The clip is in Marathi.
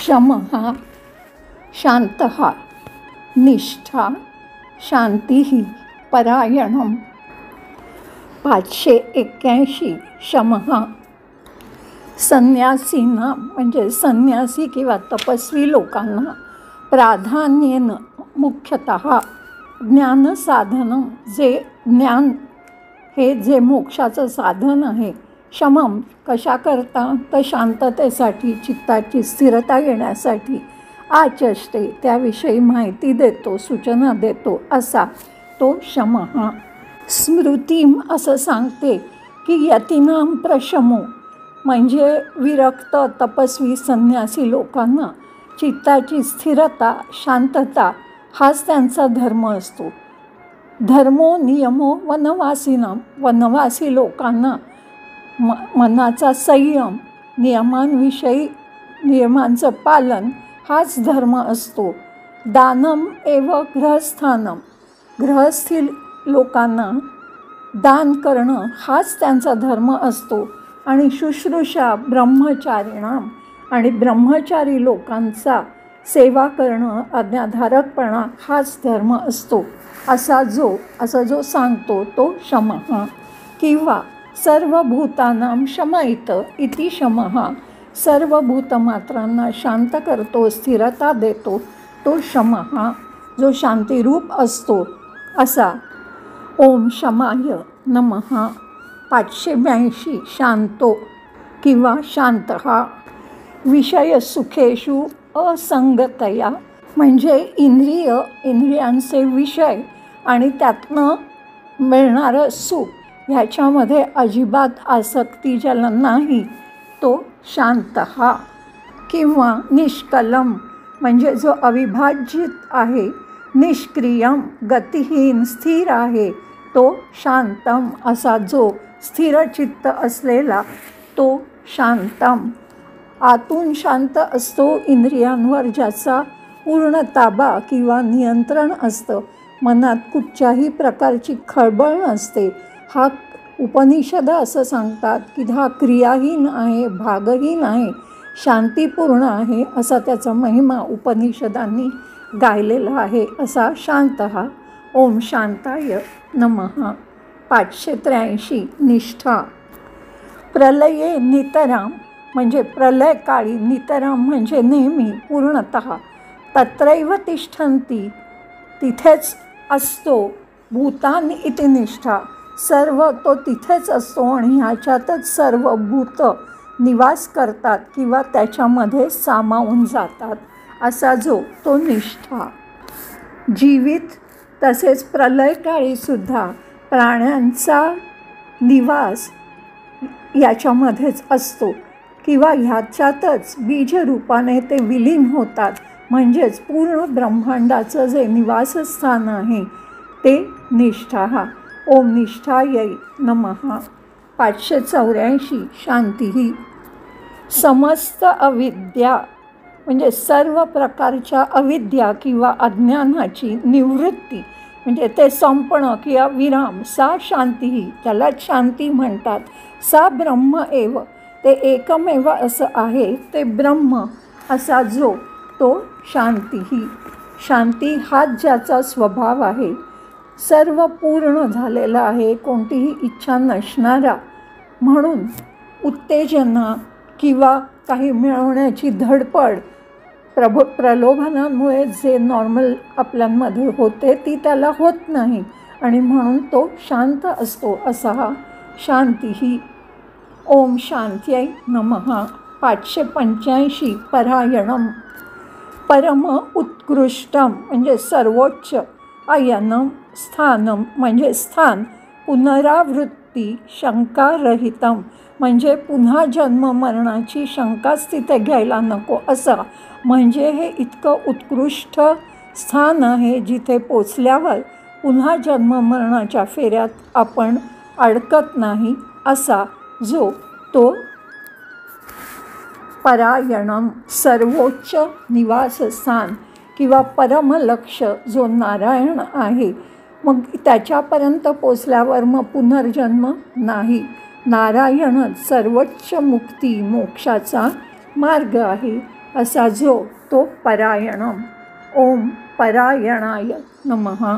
शमः शान्तः निष्ठा शांती परायणम. 581 शमः संन्यासींना म्हणजे संन्यासी किंवा तपस्वी लोकांना प्राधान्यानं मुख्यतः ज्ञानसाधनं जे ज्ञान हे जे मोक्षाचं साधन आहे. शमम कशाकरता तर शांततेसाठी चित्ताची स्थिरता येण्यासाठी आचष्टे त्याविषयी माहिती देतो सूचना देतो असा तो शमः. स्मृतीम असं सांगते की यतीनाम प्रशमो म्हणजे विरक्त तपस्वी संन्यासी लोकांना चित्ताची स्थिरता शांतता हाच त्यांचा धर्म असतो. धर्मो नियमो वनवासीनाम वनवासी लोकांना मनाचा संयम नियमांविषयी नियमांचं पालन हाच धर्म असतो. दानम एव गृहस्थानम गृहस्थी लोकांना दान करणं हाच त्यांचा धर्म असतो. आणि शुश्रूषा ब्रह्मचारिणाम आणि ब्रह्मचारी लोकांचा सेवा करणं आज्ञाधारकपणा हाच धर्म असतो. असा जो सांगतो तो शमः. किंवा सर्वभूतानां शमयित इति शमः सर्व भूतमात्रांना शांत करतो स्थिरता देतो तो शमः जो शांतिरूप असतो असा. ओम शमाय नमः. 582 शांतो किंवा शांतः विषयसुखेषु असंगतया म्हणजे इंद्रियांचे विषय आणि त्यातनं मिळणारं सुख ह्याच्यामध्ये अजिबात आसक्ती ज्याला नाही तो शांतः. किंवा निष्कलम म्हणजे जो अविभाजित आहे. निष्क्रियम गतिहीन स्थिर आहे तो शांतम असा जो स्थिरचित्त असलेला तो शांतम. आतून शांत असतो इंद्रियांवर ज्याचा पूर्ण ताबा किंवा नियंत्रण असतं. मनात कुठच्याही प्रकारची खळबळ नसते. हा उपनिषद असं सांगतात की हा क्रियाहीन आहे भागहीन आहे शांतीपूर्ण आहे असा त्याचा महिमा उपनिषदांनी गायलेला आहे असा शांतः. ओम शांताय नमः. 583 निष्ठा प्रलये नितराम म्हणजे प्रलयकाळी नितराम म्हणजे नेहमी पूर्णतः तत्रैव तिष्ठन्ति तिथेच असतो. भूतानि इति निष्ठा सर्व तो तिथेच असतो आणि ह्याच्यातच सर्व भूत निवास करतात किंवा त्याच्यामध्ये सामावून जातात असा जो तो निष्ठा. जीवित तसेच प्रलयकाळीसुद्धा प्राण्यांचा निवास याच्यामध्येच असतो किंवा ह्याच्यातच बीजरूपाने ते विलीन होतात. म्हणजेच पूर्ण ब्रह्मांडाचं जे निवासस्थान आहे ते निष्ठा. ओम निष्ठायै नमः. 584 शांती समस्त अविद्या म्हणजे सर्व प्रकारच्या अविद्या किंवा अज्ञानाची निवृत्ती म्हणजे ते संपणं किंवा विराम. सा शांती त्यालाच शांती म्हणतात. सा ब्रह्म एव ते एकमेव असं आहे ते ब्रह्म असा जो तो शांती. शांती हाच ज्याचा स्वभाव आहे. सर्व पूर्ण झालेला आहे कोणतीही इच्छा नसणारा. म्हणून उत्तेजना किंवा काही मिळवण्याची धडपड प्रलोभनामुळे जे नॉर्मल आपल्यामध्ये होते ती त्याला होत नाही आणि म्हणून तो शांत असतो असा हा शांती. ओम शांत्यै नमः. 585 परायणम परम उत्कृष्टम म्हणजे सर्वोच्च. अयनम स्थानम म्हणजे स्थान. पुनरावृत्ती शंकारहितम म्हणजे पुन्हा जन्म मरणाची शंकाच तिथे घ्यायला नको असा. म्हणजे हे इतकं उत्कृष्ट स्थान आहे जिथे पोचल्यावर पुन्हा जन्म मरणाच्या फेऱ्यात आपण अडकत नाही असा जो तो परायणम सर्वोच्च निवासस्थान किंवा परमलक्ष जो नारायण आहे. मग त्याच्यापर्यंत पोचल्यावर मग पुनर्जन्म नाही. नारायणच सर्वोच्च मुक्ती मोक्षाचा मार्ग आहे असा जो तो परायणम. ओम परायणाय नमः.